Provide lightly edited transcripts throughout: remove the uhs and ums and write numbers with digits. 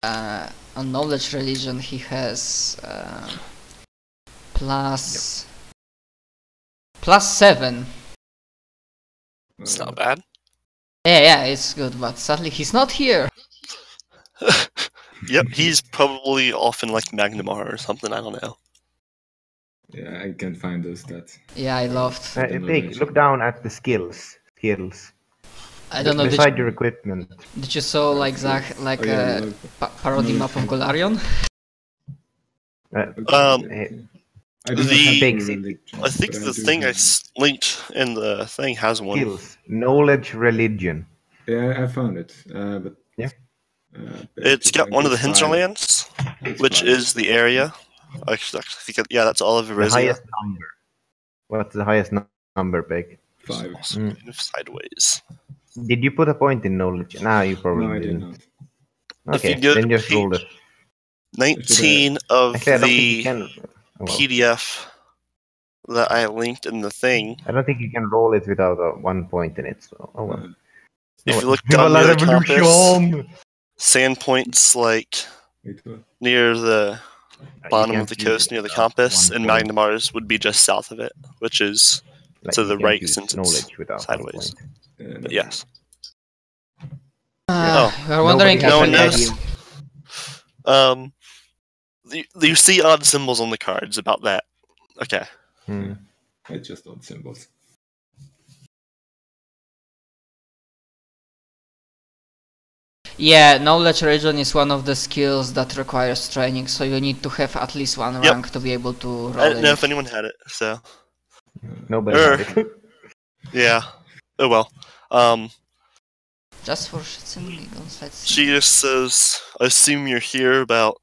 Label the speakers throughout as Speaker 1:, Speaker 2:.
Speaker 1: On knowledge religion he has plus 7.
Speaker 2: It's not bad.
Speaker 1: Yeah, it's good, but sadly he's not here.
Speaker 2: Yep, he's probably off in like Magnamar or something, I don't know.
Speaker 3: Yeah, I can't find those stats.
Speaker 1: Yeah, I loved.
Speaker 4: Big, look down at the skills.
Speaker 1: I don't know.
Speaker 4: Beside your equipment.
Speaker 1: Did you saw like Zach, like a parody map of Golarion?
Speaker 3: I
Speaker 2: think the thing I linked in the thing has one.
Speaker 4: Skills, knowledge, religion.
Speaker 3: Yeah, I found it. But
Speaker 4: yeah,
Speaker 2: it's got one of the hinterlands, which is the area. Actually, yeah, that's all of Erizia.
Speaker 4: The highest number. What's the highest number, Peg?
Speaker 3: 5.
Speaker 2: Sideways.
Speaker 4: Did you put a point in knowledge? No, you probably
Speaker 3: No, I did
Speaker 4: didn't.
Speaker 3: not.
Speaker 4: Okay, then just roll it.
Speaker 2: 19 of
Speaker 4: Actually,
Speaker 2: the PDF that I linked in the thing.
Speaker 4: I don't think you can roll it without 1 point in it. So, oh well.
Speaker 2: If you look down near the compass, sand points like near the bottom of the coast near the compass, and Magnamars would be just south of it, which is to the right since it's sideways. But yes.
Speaker 1: You're wondering.
Speaker 2: No one knows. You see odd symbols on the cards about that. Okay.
Speaker 3: It's just odd symbols.
Speaker 1: Yeah, knowledge religion is one of the skills that requires training, so you need to have at least one rank to be able to roll.
Speaker 2: I didn't know if anyone had it, so.
Speaker 4: Nobody had it.
Speaker 2: Yeah. Oh well.
Speaker 1: Just for shits and giggles, let's see.
Speaker 2: She just says, I assume you're here about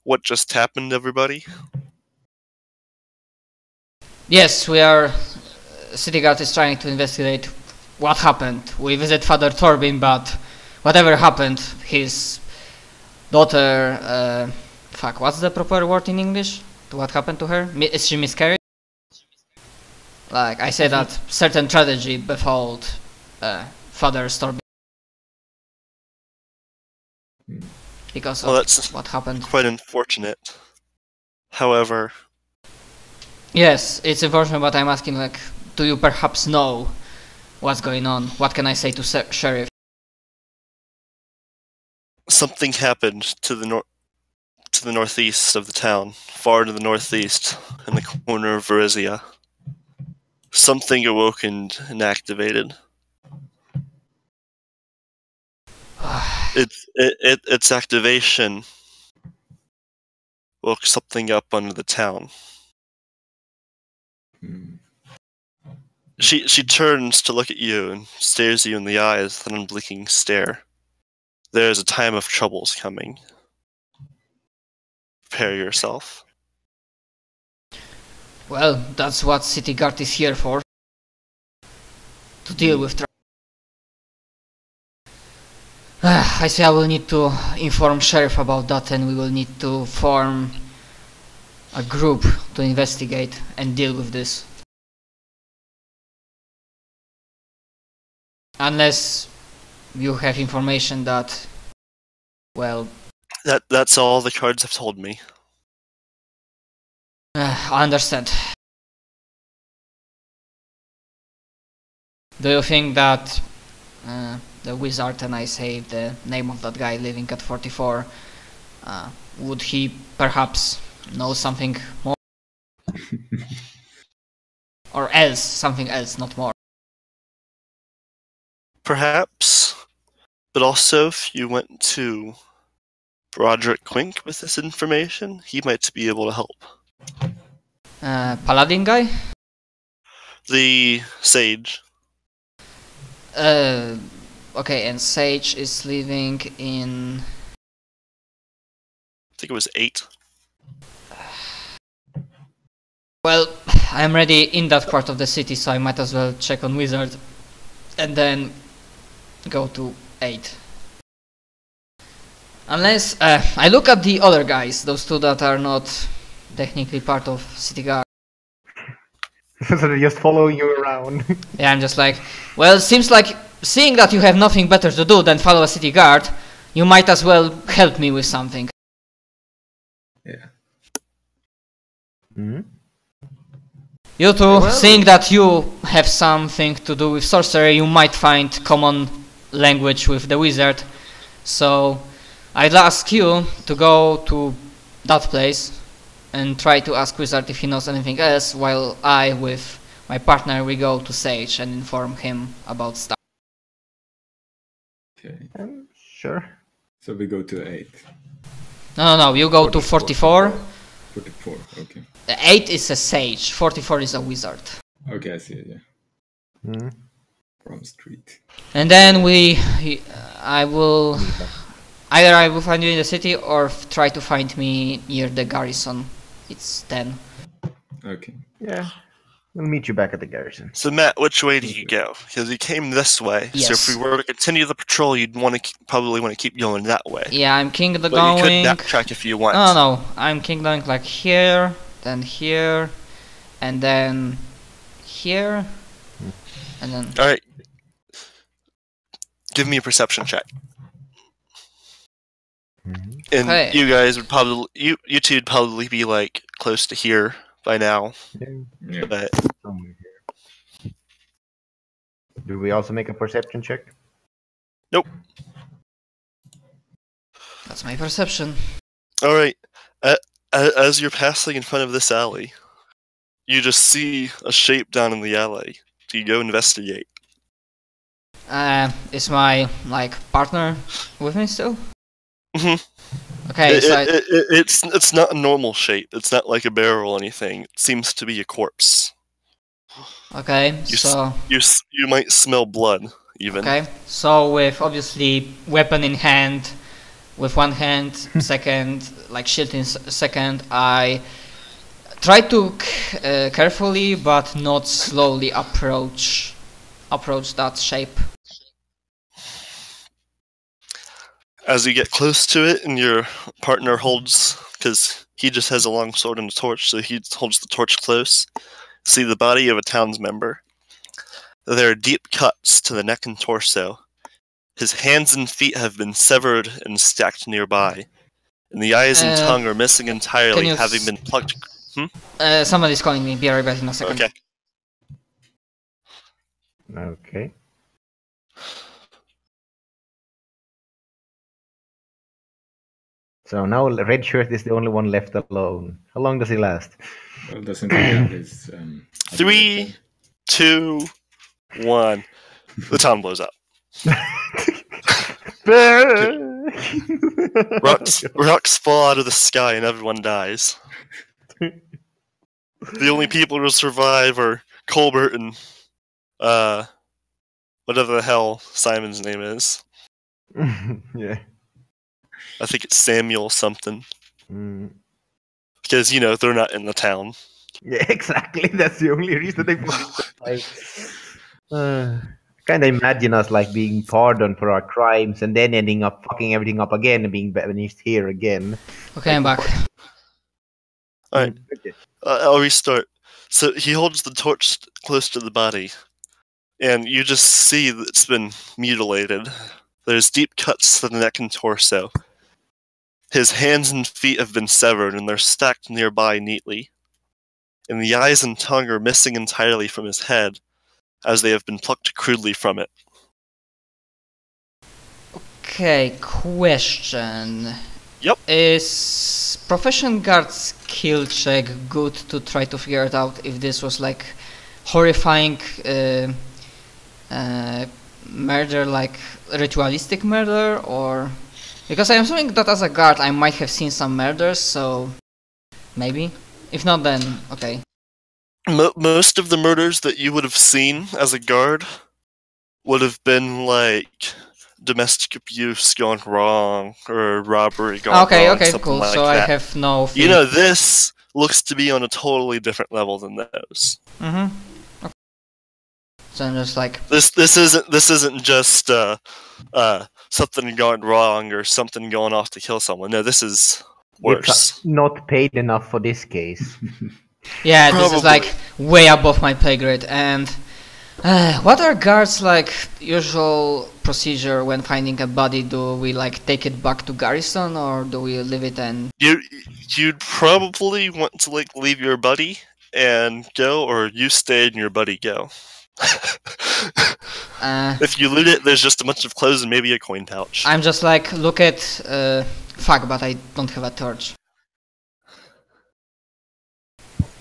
Speaker 2: what just happened, everybody?
Speaker 1: Yes, we are. City Guard is trying to investigate what happened. We visit Father Torbin, but whatever happened, his daughter. Fuck, what's the proper word in English? To what happened to her? Is she miscarried? Like, I say that certain tragedy befell Father Torbin. Because of
Speaker 2: that's
Speaker 1: what happened.
Speaker 2: Quite unfortunate. However.
Speaker 1: Yes, it's unfortunate, but I'm asking, like, do you perhaps know what's going on? What can I say to Sheriff?
Speaker 2: Something happened to the northeast of the town, far to the northeast, in the corner of Erizia. Something awokened and activated. Its activation woke something up under the town. She turns to look at you and stares you in the eyes with an unblinking stare. There is a time of troubles coming. Prepare yourself.
Speaker 1: Well, that's what City Guard is here for. To deal with trouble. I say I will need to inform Sheriff about that, and we will need to form a group to investigate and deal with this. Unless you have information that, well...
Speaker 2: That's all the cards have told me.
Speaker 1: I understand. Do you think that the wizard, and I say the name of that guy living at 44, would he perhaps know something more? Or else, something else, not more?
Speaker 2: Perhaps, but also if you went to Broderick Quink with this information, he might be able to help.
Speaker 1: Paladin guy?
Speaker 2: The Sage.
Speaker 1: Okay, and Sage is living in...
Speaker 2: I think it was 8.
Speaker 1: Well, I'm already in that part of the city, so I might as well check on Wizard. And then go to 8. Unless I look at the other guys, those two that are not technically part of City Guard.
Speaker 4: So they just follow you around.
Speaker 1: Yeah, I'm just like, well, seems like seeing that you have nothing better to do than follow a City Guard, you might as well help me with something.
Speaker 3: Yeah.
Speaker 4: Hmm?
Speaker 1: You two, seeing that you have something to do with sorcery, you might find common language with the wizard. So I'd ask you to go to that place and try to ask wizard if he knows anything else, while I, with my partner, we go to Sage and inform him about stuff.
Speaker 3: Okay.
Speaker 4: Sure.
Speaker 3: So we go to 8.
Speaker 1: No, you go to 44.
Speaker 3: 44, okay.
Speaker 1: 8 is a Sage, 44 is a wizard.
Speaker 3: Okay, I see it, yeah.
Speaker 4: Hmm?
Speaker 3: From street.
Speaker 1: And then I will find you in the city or try to find me near the garrison. It's 10.
Speaker 3: Okay.
Speaker 4: Yeah. We'll meet you back at the garrison.
Speaker 2: So Matt, which way do you go? Because you came this way.
Speaker 1: Yes.
Speaker 2: So if we were to continue the patrol, you'd probably want to keep going that way.
Speaker 1: Yeah, I'm king
Speaker 2: But
Speaker 1: going.
Speaker 2: you could backtrack if you want.
Speaker 1: No, I'm king going like here, then here, and then here, and then.
Speaker 2: All right. Give me a perception check.
Speaker 4: Mm-hmm.
Speaker 2: And
Speaker 1: Okay.
Speaker 2: you guys would probably, you two would probably be like close to here by now.
Speaker 3: Yeah.
Speaker 2: But
Speaker 4: Somewhere here. Do we also make a perception check?
Speaker 2: nope.
Speaker 1: That's my perception.
Speaker 2: All right. As you're passing in front of this alley, you just see a shape down in the alley. Do you go investigate?
Speaker 1: Is my partner with me still?
Speaker 2: Mhm.
Speaker 1: Okay,
Speaker 2: It's not a normal shape. It's not like a barrel or anything. It seems to be a corpse.
Speaker 1: okay,
Speaker 2: You
Speaker 1: so
Speaker 2: you might smell blood even.
Speaker 1: okay, so with obviously weapon in hand, with one hand, second shield in second, I try to carefully but not slowly approach that shape.
Speaker 2: As you get close to it, and your partner holds, because he just has a long sword and a torch, so he holds the torch close. See the body of a townsmember. There are deep cuts to the neck and torso. His hands and feet have been severed and stacked nearby, and the eyes and tongue are missing entirely, having been plucked.
Speaker 1: Somebody's calling me. Be right back in a second.
Speaker 2: Okay.
Speaker 4: Okay. So now Red Shirt is the only one left alone. How long does he last?
Speaker 3: Well, doesn't he have his...
Speaker 2: 3, 2, 1. The town blows up. Rocks fall out of the sky and everyone dies. The only people who survive are Colbert and whatever the hell Simon's name is.
Speaker 4: Yeah.
Speaker 2: I think it's Samuel something.
Speaker 4: Mm.
Speaker 2: Because, they're not in the town.
Speaker 4: Yeah, exactly. That's the only reason they kind of imagine us being pardoned for our crimes and then ending up fucking everything up again and being banished here again.
Speaker 1: Okay, I'm back.
Speaker 2: Alright,
Speaker 4: Okay.
Speaker 2: I'll restart. So he holds the torch close to the body, and you just see that it's been mutilated. There's deep cuts to the neck and torso. His hands and feet have been severed, and they're stacked nearby neatly. And the eyes and tongue are missing entirely from his head, as they have been plucked crudely from it.
Speaker 1: Okay, question.
Speaker 2: Yep.
Speaker 1: Is Profession Guard skill check good to try to figure it out if this was horrifying murder, ritualistic murder, or... Because I'm assuming that as a guard I might have seen some murders, so... Maybe? If not, then okay.
Speaker 2: Most of the murders that you would have seen as a guard would have been domestic abuse gone wrong or robbery gone wrong.
Speaker 1: Okay, cool.
Speaker 2: Like
Speaker 1: so
Speaker 2: that.
Speaker 1: I have no fear.
Speaker 2: This looks to be on a totally different level than those.
Speaker 1: Okay. So I'm just
Speaker 2: this isn't just something gone wrong or something going off to kill someone. No, this is worse.
Speaker 4: Not paid enough for this case.
Speaker 1: Yeah,
Speaker 2: Probably.
Speaker 1: this is way above my pay grade. And what are guards usual procedure when finding a body? Do we like take it back to garrison, or do we leave it and...
Speaker 2: You'd probably want to like leave your buddy and go, or you stay and your buddy go. If you loot it, there's just a bunch of clothes and maybe a coin pouch.
Speaker 1: I'm just like, look at... fuck, but I don't have a torch.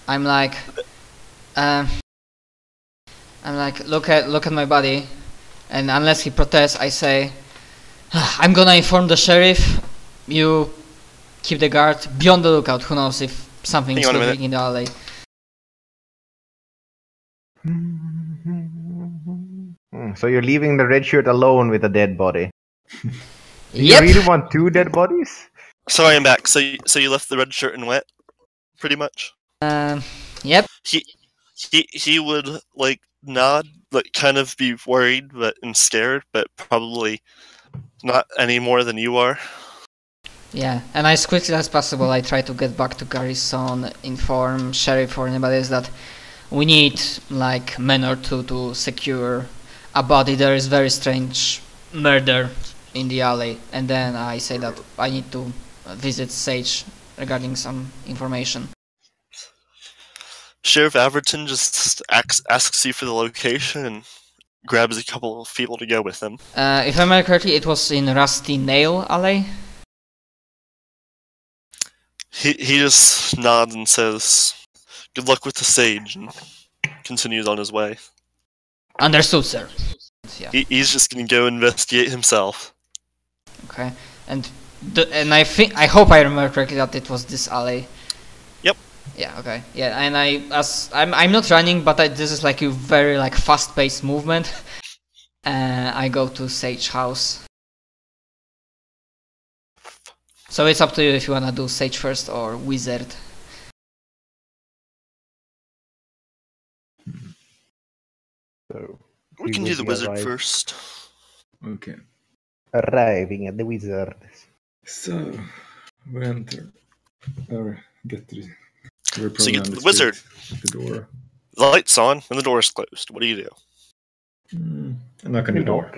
Speaker 1: I'm like, look at my buddy, and unless he protests, I say, I'm gonna inform the sheriff. You keep the guard, be on the lookout. Who knows if something is moving in the alley.
Speaker 4: So you're leaving the red shirt alone with a dead body?
Speaker 1: Yep.
Speaker 4: You really want 2 dead bodies?
Speaker 2: Sorry, I'm back. So you left the red shirt and wet, pretty much.
Speaker 1: Yep.
Speaker 2: He would like nod, like kind of be worried and scared, but probably not any more than you are.
Speaker 1: Yeah, and as quickly as possible I try to get back to garrison, inform sheriff or anybody else that we need like men or two to secure a body. There is very strange murder in the alley, and then I say that I need to visit Sage regarding some information.
Speaker 2: Sheriff Averton just asks you for the location and grabs a couple of people to go with him.
Speaker 1: If I remember correctly, it was in Rusty Nail Alley?
Speaker 2: He just nods and says, "Good luck with the Sage," and continues on his way.
Speaker 1: Understood, sir. Yeah.
Speaker 2: He's just gonna go investigate himself.
Speaker 1: Okay, and I hope I remember correctly that it was this alley.
Speaker 2: Yep.
Speaker 1: Yeah. Okay. Yeah, and I'm not running, but this is like a very like fast-paced movement. I go to Sage house. So it's up to you if you wanna do Sage first or Wizard.
Speaker 4: So
Speaker 2: We can do the Wizard first.
Speaker 3: Okay.
Speaker 4: Arriving at the Wizard.
Speaker 3: So, we enter. Or get to the...
Speaker 2: So you get to the Wizard.
Speaker 3: The door.
Speaker 2: The light's on and the door is closed. What do you do?
Speaker 3: I knock on the door.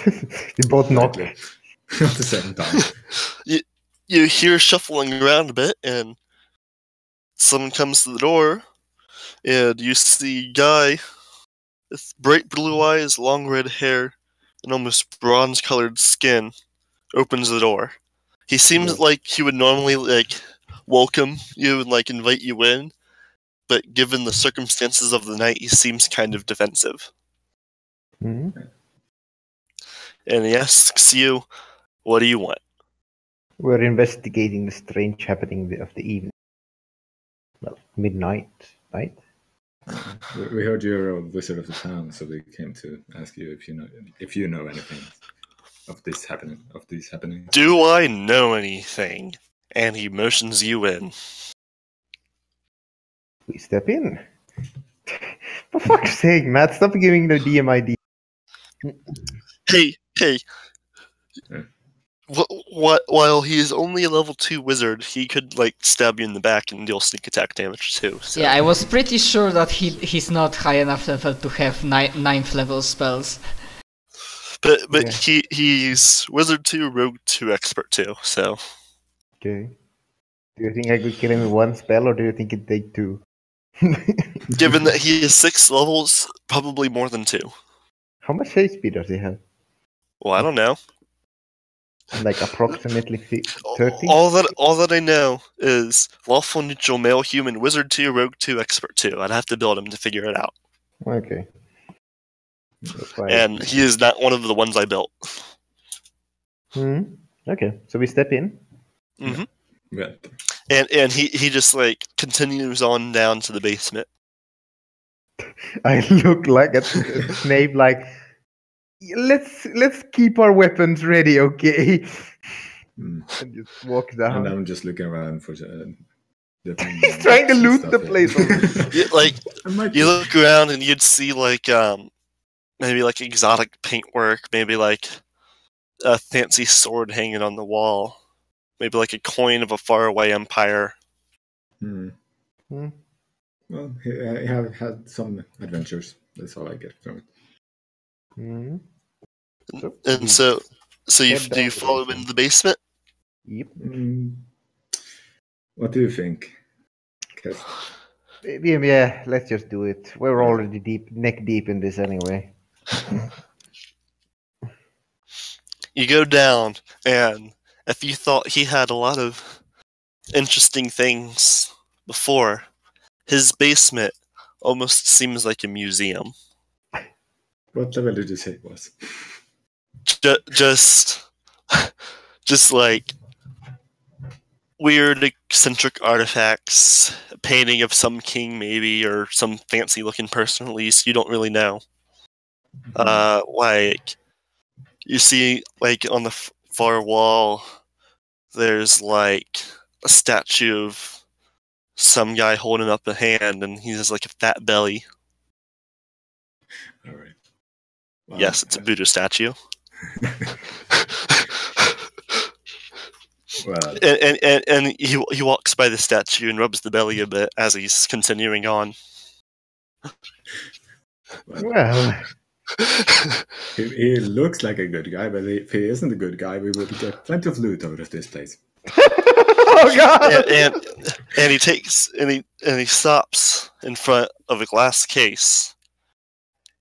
Speaker 4: You both knock.
Speaker 3: At the same time.
Speaker 2: You hear shuffling around a bit, and someone comes to the door, and you see a guy with bright blue eyes, long red hair, and almost bronze-colored skin opens the door. He seems like he would normally like welcome you and like invite you in, but given the circumstances of the night, he seems kind of defensive.
Speaker 4: Mm-hmm.
Speaker 2: And he asks you, "What do you want?"
Speaker 4: We're investigating the strange happening of the evening. Well, midnight, right?
Speaker 3: We heard you're a wizard of the town, so we came to ask you if you know anything of this happening.
Speaker 2: Do I know anything? And he motions you in.
Speaker 4: We step in. For fuck's sake, Matt, stop giving the DM ID.
Speaker 2: Hey. While he is only a level 2 wizard, he could like stab you in the back and deal sneak attack damage too. So.
Speaker 1: Yeah, I was pretty sure that he's not high enough level to have 9th level spells.
Speaker 2: But yeah. He's wizard 2, rogue 2, expert 2. So.
Speaker 4: Okay. Do you think I could kill him with 1 spell, or do you think it'd take 2?
Speaker 2: Given that he is 6 levels, probably more than 2.
Speaker 4: How much HP does he have?
Speaker 2: Well, I don't know.
Speaker 4: Like approximately 30?
Speaker 2: All that I know is lawful neutral male human wizard 2, rogue 2, expert 2. I'd have to build him to figure it out.
Speaker 4: Okay.
Speaker 2: And he is not one of the ones I built.
Speaker 4: Okay, so we step in.
Speaker 2: Mm-hmm.
Speaker 3: Yeah.
Speaker 2: And he just like continues on down to the basement.
Speaker 4: I look like at Snape like, let's keep our weapons ready, okay? And just walk down.
Speaker 3: And I'm just looking around for
Speaker 4: he's trying to loot the place.
Speaker 2: You look around and you'd see like maybe like exotic paintwork, maybe like a fancy sword hanging on the wall, maybe like a coin of a faraway empire.
Speaker 3: Well, I have had some adventures. That's all I get from it.
Speaker 2: And so do you follow him into the basement?
Speaker 4: Yep.
Speaker 3: What do you think?
Speaker 4: Yeah, let's just do it. We're already neck deep in this anyway.
Speaker 2: You go down, and if you thought he had a lot of interesting things before, his basement almost seems like a museum.
Speaker 3: What level did you say it was?
Speaker 2: Just like weird, eccentric artifacts, a painting of some king maybe, or some fancy-looking person at least. You don't really know. Like you see, like on the far wall, there's like a statue of some guy holding up a hand, and he has like a fat belly.
Speaker 3: All right. Wow.
Speaker 2: Yes, it's a Buddha statue.
Speaker 3: Well,
Speaker 2: and he walks by the statue and rubs the belly a bit as he's continuing on.
Speaker 4: Well,
Speaker 3: he looks like a good guy, but if he isn't a good guy, we would get plenty of loot out of this place.
Speaker 4: Oh God!
Speaker 2: And he takes and he stops in front of a glass case,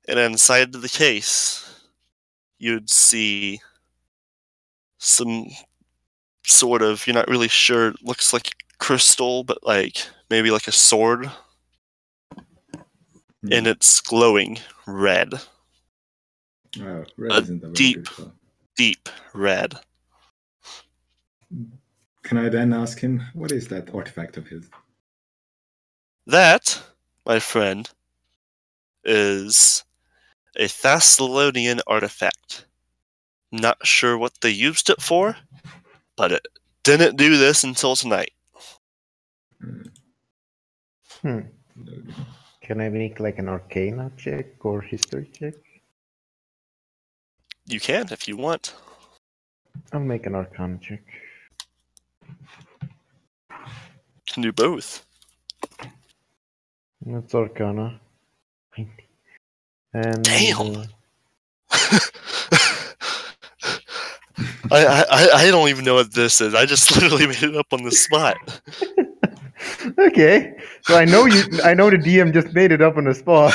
Speaker 2: and inside the case, you'd see some sort of, you're not really sure, it looks like crystal, but like maybe like a sword, and it's glowing red.
Speaker 3: Wow, red isn't a very good color.
Speaker 2: Deep red.
Speaker 3: Can I then ask him, what is that artifact of his?
Speaker 2: That, my friend, is a Thessalonian artifact. Not sure what they used it for, but it didn't do this until tonight.
Speaker 4: Can I make like an Arcana check or History check?
Speaker 2: You can if you want.
Speaker 4: I'll make an Arcana check.
Speaker 2: Can do both.
Speaker 4: That's Arcana. And,
Speaker 2: damn! I don't even know what this is. I just literally made it up on the spot.
Speaker 4: Okay, so I know the DM just made it up on the spot.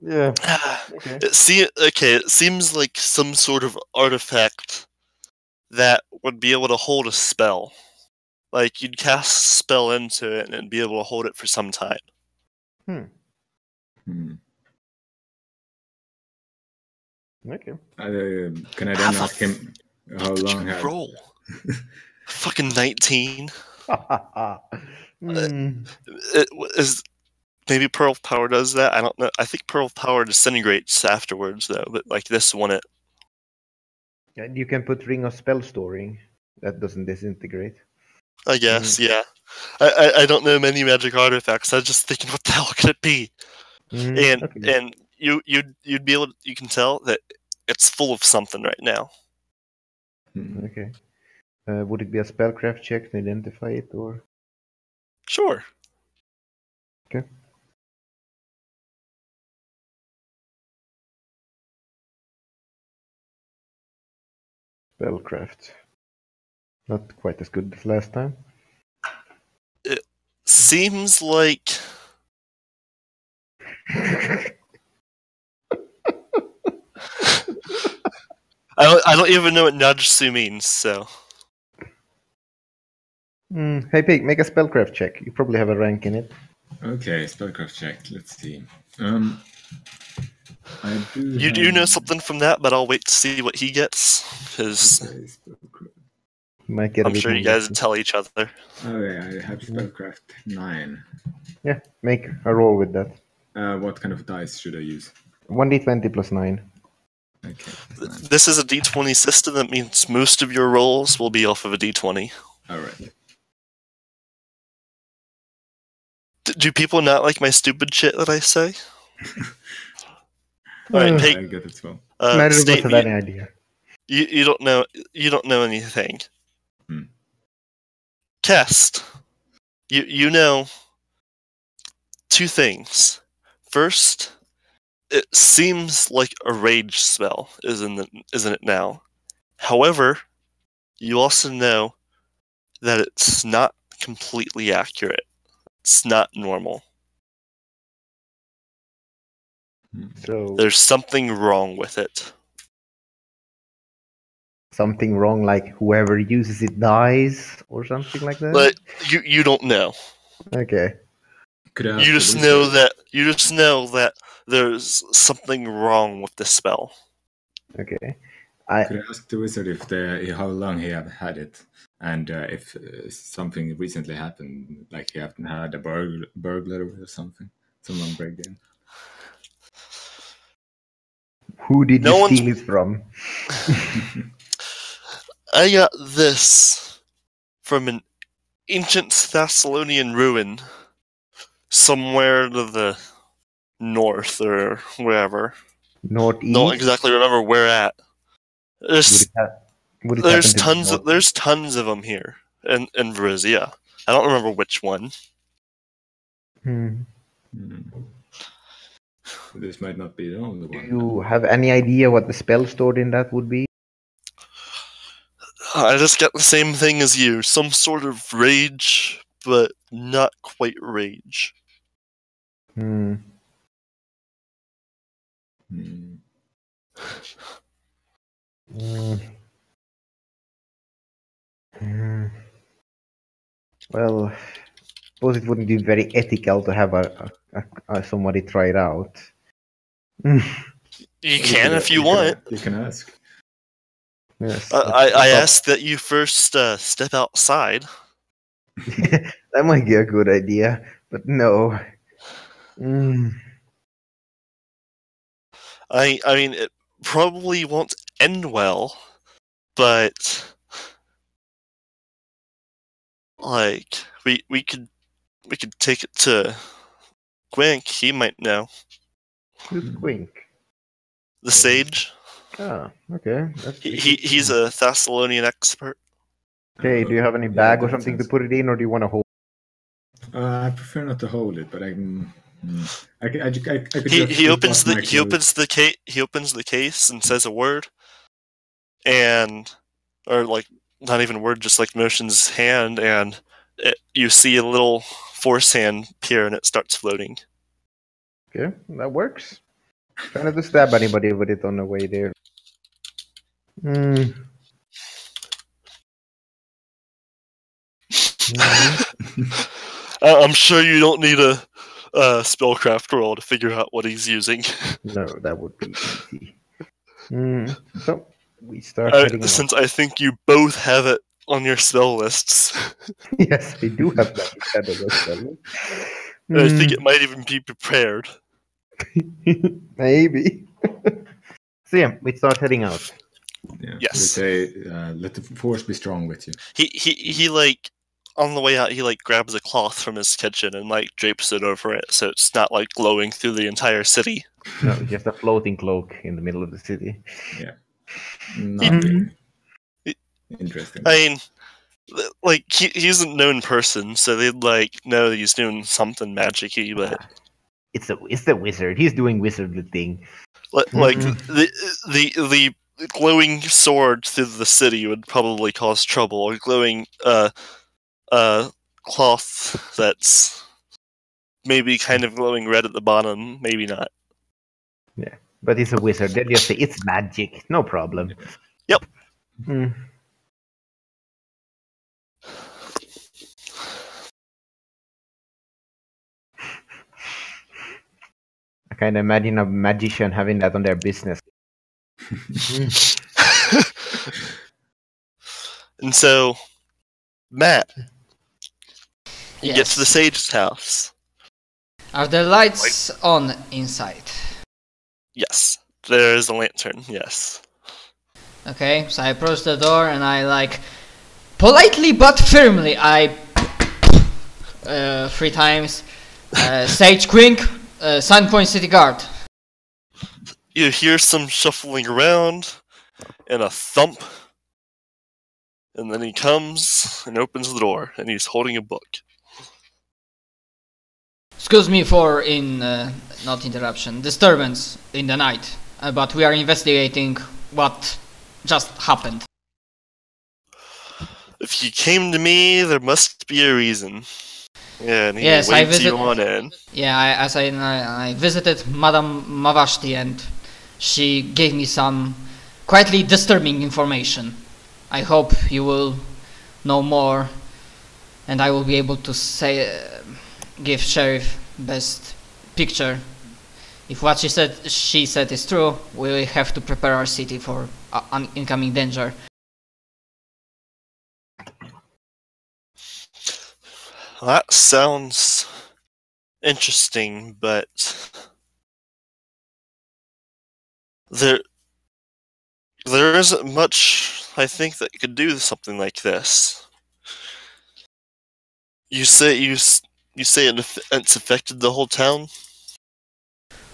Speaker 4: Yeah. Okay.
Speaker 2: It seems like some sort of artifact that would be able to hold a spell. Like you'd cast a spell into it and it'd be able to hold it for some time.
Speaker 4: Okay.
Speaker 3: Can I then ask him how long?
Speaker 2: Did you roll? Fucking 19. Maybe Pearl of Power does that. I don't know. I think Pearl of Power disintegrates afterwards, though. But like this one,
Speaker 4: you can put Ring of Spell Storing. That doesn't disintegrate.
Speaker 2: I guess, yeah. I don't know many magic artifacts. I was just thinking, what the hell could it be? And you'd be able to, you can tell that it's full of something right now.
Speaker 4: Okay. Would it be a spellcraft check to identify it, or?
Speaker 2: Sure.
Speaker 4: Okay. Spellcraft. Not quite as good as last time.
Speaker 2: It seems like I don't even know what Najsu means, so.
Speaker 4: Hey Pig, make a spellcraft check. You probably have a rank in it.
Speaker 3: Okay, spellcraft check. Let's see.
Speaker 2: You do know something from that, but I'll wait to see what he gets, because I'm sure you guys tell each other.
Speaker 3: Oh yeah, I have spellcraft 9.
Speaker 4: Yeah, make a roll with that.
Speaker 3: What kind of dice should I use?
Speaker 4: 1d20 plus 9.
Speaker 3: Okay.
Speaker 2: This is a d20 system. That means most of your rolls will be off of a d20.
Speaker 3: All right.
Speaker 2: Do people not like my stupid shit that I say? All right,
Speaker 3: I get it well.
Speaker 4: Neither of us have any idea.
Speaker 2: You don't know. You don't know anything. Kest, you know two things. First, it seems like a rage spell, isn't it now? However, you also know that it's not completely accurate. It's not normal.
Speaker 4: So
Speaker 2: there's something wrong with it.
Speaker 4: Something wrong, like whoever uses it dies, or something like that.
Speaker 2: But you don't know.
Speaker 4: Okay.
Speaker 2: You just know that there's something wrong with the spell.
Speaker 4: Okay.
Speaker 3: Could I ask the wizard if how long he have had it, and if something recently happened, like he had a burglar or something, someone break in?
Speaker 4: Who did you steal it from?
Speaker 2: I got this from an ancient Thessalonian ruin somewhere to the north or wherever.
Speaker 4: Northeast?
Speaker 2: Don't exactly remember where at. There's tons of them here in Varizia. I don't remember which one.
Speaker 3: This might not be the only one.
Speaker 4: Do you have any idea what the spell stored in that would be?
Speaker 2: I just got the same thing as you. Some sort of rage, but not quite rage.
Speaker 4: Well, I suppose it wouldn't be very ethical to have somebody try it out.
Speaker 2: You can if you want.
Speaker 3: You can ask.
Speaker 4: Yes.
Speaker 2: I ask that you first step outside.
Speaker 4: That might be a good idea, but no.
Speaker 2: I mean, it probably won't end well, but like we could take it to Gwink. He might know.
Speaker 4: Who's Gwink?
Speaker 2: The sage.
Speaker 4: Ah, okay.
Speaker 2: He's a Thessalonian expert.
Speaker 4: Okay, do you have any bag or something to put it in, or do you want to hold?
Speaker 3: I prefer not to hold it, but I could
Speaker 2: he opens the case and says a word, or like not even a word, just like motions his hand, and you see a little force hand appear and it starts floating.
Speaker 4: Okay, that works. Try not to stab anybody with it on the way there.
Speaker 2: I'm sure you don't need a spellcraft roll to figure out what he's using.
Speaker 4: No, that would be easy. So we start heading
Speaker 2: since I think you both have it on your spell lists.
Speaker 4: Yes, I do have that on the spell list.
Speaker 2: I think it might even be prepared.
Speaker 4: Maybe. So yeah, we start heading out.
Speaker 3: Yeah.
Speaker 2: Yes.
Speaker 3: We say, let the force be strong with you.
Speaker 2: He like on the way out, he like grabs a cloth from his kitchen and like drapes it over it, so it's not like glowing through the entire city.
Speaker 4: No, just a floating cloak in the middle of the city.
Speaker 3: Yeah. Nothing interesting.
Speaker 2: I mean, like he's a known person, so they'd like know that he's doing something magic-y, but
Speaker 4: it's the wizard. He's doing wizardly thing.
Speaker 2: Like the glowing sword through the city would probably cause trouble. A glowing cloth that's maybe kind of glowing red at the bottom, maybe not.
Speaker 4: Yeah, but he's a wizard. They just say it's magic, no problem.
Speaker 2: Yep.
Speaker 4: I kind of imagine a magician having that on their business.
Speaker 2: And so, Matt, you
Speaker 1: Yes.
Speaker 2: get to the sage's house.
Speaker 1: Are the lights on inside?
Speaker 2: Yes, there is a lantern. Yes.
Speaker 1: Okay, so I approach the door and I like politely but firmly 3 times. Sage Quink, Sandpoint City Guard.
Speaker 2: You hear some shuffling around and a thump, and then he comes and opens the door, and he's holding a book.
Speaker 1: Excuse me for not interruption, disturbance in the night, but we are investigating what just happened.
Speaker 2: If you came to me, there must be a reason. Yeah, and he
Speaker 1: Yes,
Speaker 2: waves you on in.
Speaker 1: Yeah, I visited Madame Mavashti and she gave me some quietly disturbing information. I hope you will know more and I will be able to give Sheriff best picture. If what she said is true, we will have to prepare our city for incoming danger.
Speaker 2: That sounds interesting, but there isn't much I think that could do something like this. You say it's affected the whole town?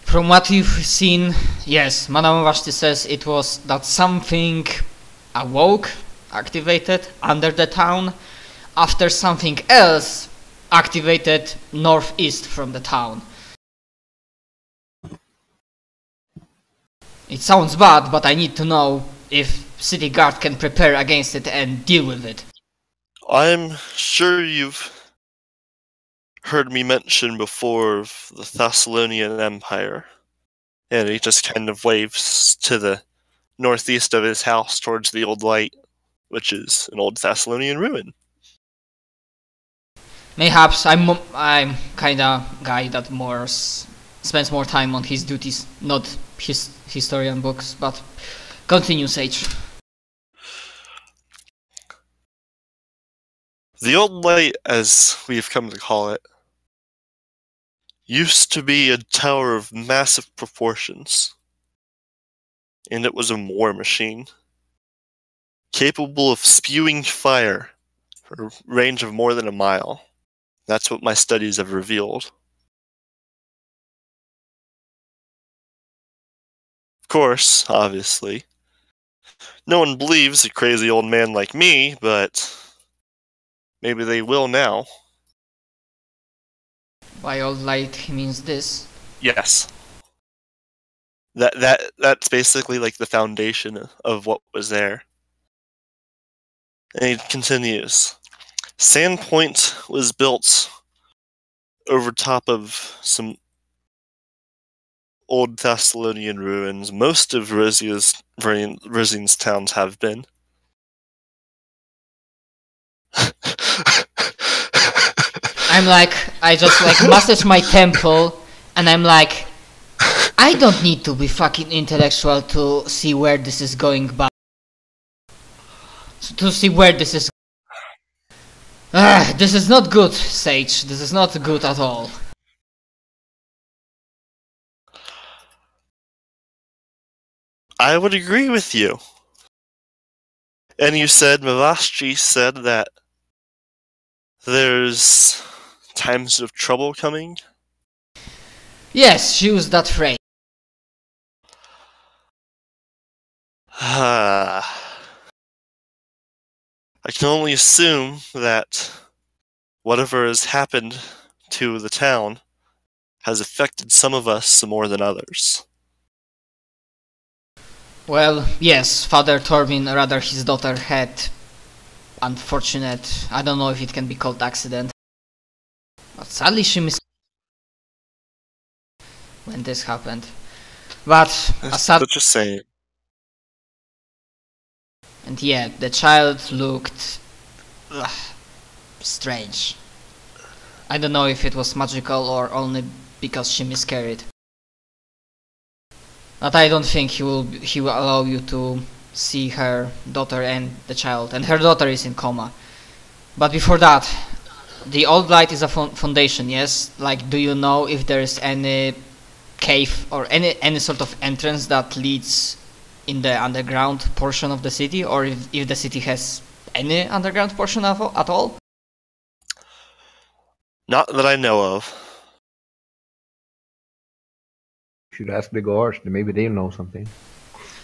Speaker 1: From what you've seen, yes, Madame Vashti says it was that something activated under the town, after something else activated northeast from the town. It sounds bad, but I need to know if City Guard can prepare against it and deal with it.
Speaker 2: I'm sure you've heard me mention before of the Thessalonian Empire. And he just kind of waves to the northeast of his house towards the Old Light, which is an old Thessalonian ruin.
Speaker 1: Mayhaps I'm kinda guy that spends more time on his duties, not his historian books, but continue, Sage.
Speaker 2: The Old Light, as we've come to call it, used to be a tower of massive proportions. And it was a war machine, capable of spewing fire for a range of more than a mile. That's what my studies have revealed. Of course, obviously, no one believes a crazy old man like me, but maybe they will now.
Speaker 1: By Old Light, he means this?
Speaker 2: Yes. That's basically like the foundation of what was there. And he continues. Sandpoint was built over top of some old Thessalonian ruins. Most of Rosian's towns have been.
Speaker 1: I just massage my temple, and I'm like, I don't need to be fucking intellectual to see where this is going, but to see where this is. This is not good, Sage. This is not good at all.
Speaker 2: I would agree with you. And you said, Mavashti said that there's times of trouble coming?
Speaker 1: Yes, she used that phrase.
Speaker 2: I can only assume that whatever has happened to the town has affected some of us more than others.
Speaker 1: Well, yes, Father Torvin, rather his daughter, had unfortunate, I don't know if it can be called accident, but sadly she missed when this happened. But
Speaker 2: Just saying.
Speaker 1: And yeah, the child looked strange. I don't know if it was magical or only because she miscarried. But I don't think he will allow you to see her daughter and the child, and her daughter is in coma. But before that, the Old Light is a foundation, yes? Like, do you know if there is any cave or any sort of entrance that leads in the underground portion of the city, or if the city has any underground portion at all?
Speaker 2: Not that I know of.
Speaker 4: Should ask the guards, maybe they know something.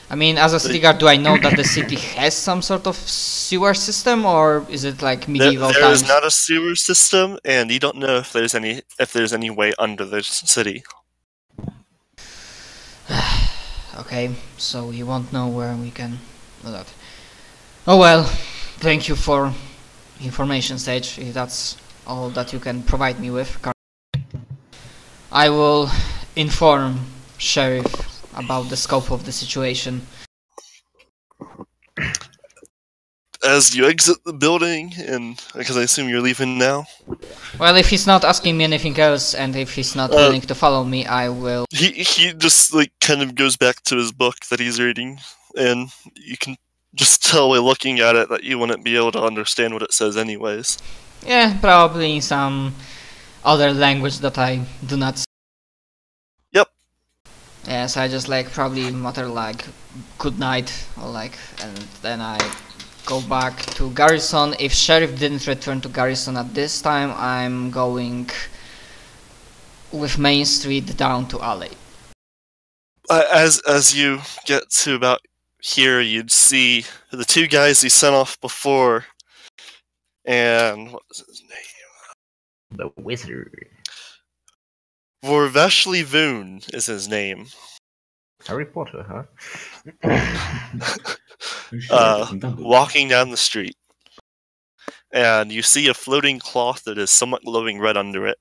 Speaker 1: I mean, as a city guard, do I know that the city has some sort of sewer system, or is it like medieval
Speaker 2: there
Speaker 1: times?
Speaker 2: is not a sewer system, and you don't know if there's any way under the city.
Speaker 1: Okay, so we won't know where we can do that. Oh well, thank you for information, Sage, if that's all that you can provide me with. I will inform Sheriff about the scope of the situation.
Speaker 2: As you exit the building, and because I assume you're leaving now.
Speaker 1: Well, if he's not asking me anything else, and if he's not willing to follow me, I will.
Speaker 2: He just like kind of goes back to his book that he's reading, and you can just tell by looking at it that you wouldn't be able to understand what it says anyways.
Speaker 1: Yeah, probably in some other language that I do not.
Speaker 2: Yep.
Speaker 1: Yes, I just like probably mutter like good night, or like, and then I go back to Garrison. If Sheriff didn't return to Garrison at this time, I'm going with Main Street down to Alley.
Speaker 2: As you get to about here, you'd see the two guys he sent off before, and what was his name?
Speaker 4: The wizard.
Speaker 2: Vorveshli Voon is his name.
Speaker 4: Harry Potter, huh?
Speaker 2: Walking down the street, and you see a floating cloth that is somewhat glowing red under it.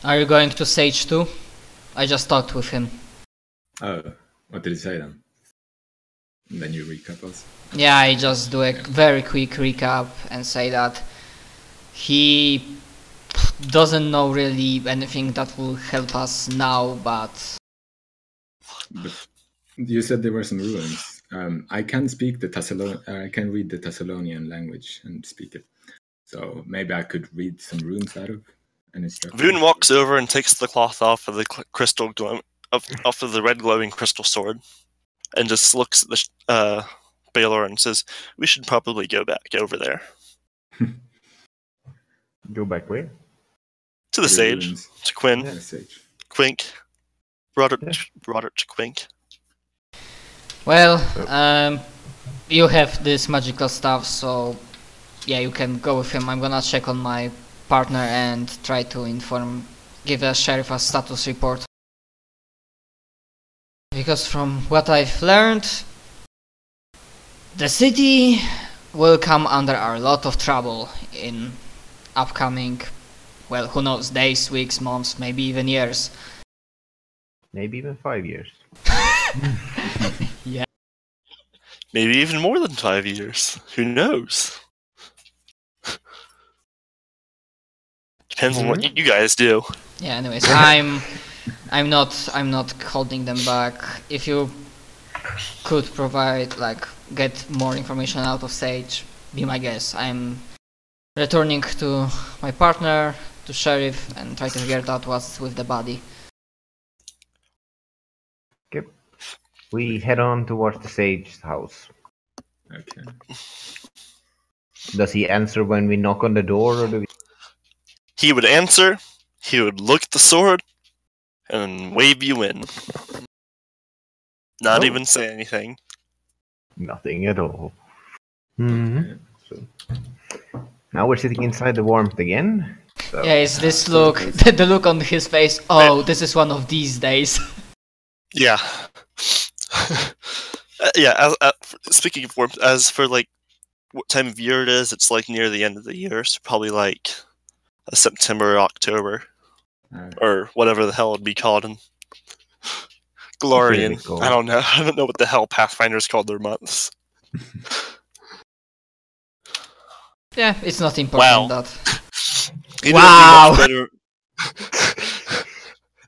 Speaker 1: Are you going to Sage too? I just talked with him.
Speaker 3: Oh, what did he say then? And then you recap us?
Speaker 1: Yeah, I just do a very quick recap and say that he doesn't know really anything that will help us now, but
Speaker 3: you said there were some ruins. I can speak the I can read the Thessalonian language and speak it. So maybe I could read some runes out of an instruction.
Speaker 2: Voon walks over and takes the cloth off of the crystal off of the red glowing crystal sword, and just looks at the Baylor and says, "We should probably go back over there."
Speaker 4: Go back where?
Speaker 2: To the sage,
Speaker 3: ruins.
Speaker 2: to Quinn,
Speaker 3: Yeah, sage.
Speaker 2: Quink, Broderick to Quink.
Speaker 1: well, you have this magical stuff, so yeah, you can go with him. I'm gonna check on my partner and try to give the sheriff a status report. Because from what I've learned, the city will come under a lot of trouble in upcoming, well, who knows, days, weeks, months, maybe even years.
Speaker 4: Maybe even 5 years.
Speaker 1: Yeah.
Speaker 2: Maybe even more than 5 years. Who knows? Depends on what you guys do.
Speaker 1: Yeah, anyways, I'm not holding them back. If you could provide, like, get more information out of Sage, be my guest. I'm returning to my partner, to Sheriff, and try to figure out what's with the body.
Speaker 4: Okay. We head on towards the Sage's house.
Speaker 3: Okay.
Speaker 4: Does he answer when we knock on the door, or do we...
Speaker 2: He would answer, he would look at the sword, and wave you in. Not even say anything.
Speaker 4: Nothing at all. So, now we're sitting inside the warmth again. So.
Speaker 1: Yeah, it's this look, the look on his face. Oh, this is one of these days.
Speaker 2: Yeah. Yeah, speaking of warmth, as for like what time of year it is, it's like near the end of the year, so probably like September or October. Or whatever the hell it'd be called in Glorian. I don't know. I don't know what the hell Pathfinders called their months.
Speaker 1: Yeah, it's not important.
Speaker 2: Wow.
Speaker 1: That. Wow!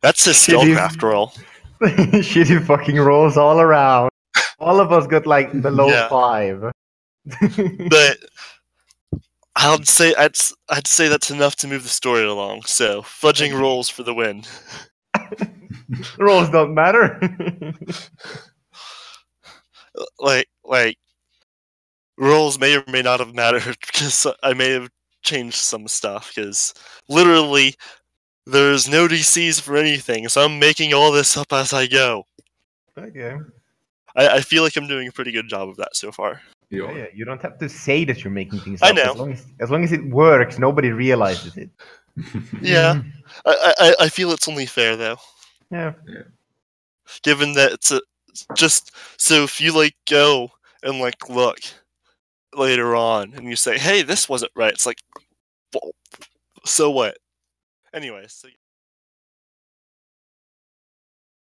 Speaker 2: That's a spellcraft roll.
Speaker 4: Shitty fucking rolls all around. All of us got like below 5.
Speaker 2: But I'd say that's enough to move the story along. So fudging rolls for the win.
Speaker 4: Rolls don't matter.
Speaker 2: like rolls may or may not have mattered because I may have changed some stuff. Because literally, There's no DCs for anything, so I'm making all this up as I go.
Speaker 4: Okay.
Speaker 2: I feel like I'm doing a pretty good job of that so far.
Speaker 4: Yeah, you don't have to say that you're making things
Speaker 2: I
Speaker 4: up.
Speaker 2: know.
Speaker 4: As long as it works, nobody realizes it.
Speaker 2: Yeah. I feel it's only fair, though.
Speaker 4: Yeah.
Speaker 2: Given that it's just... So if you, like, go and, like, look later on, and you say, hey, this wasn't right, it's like, well, so what? Anyway, so...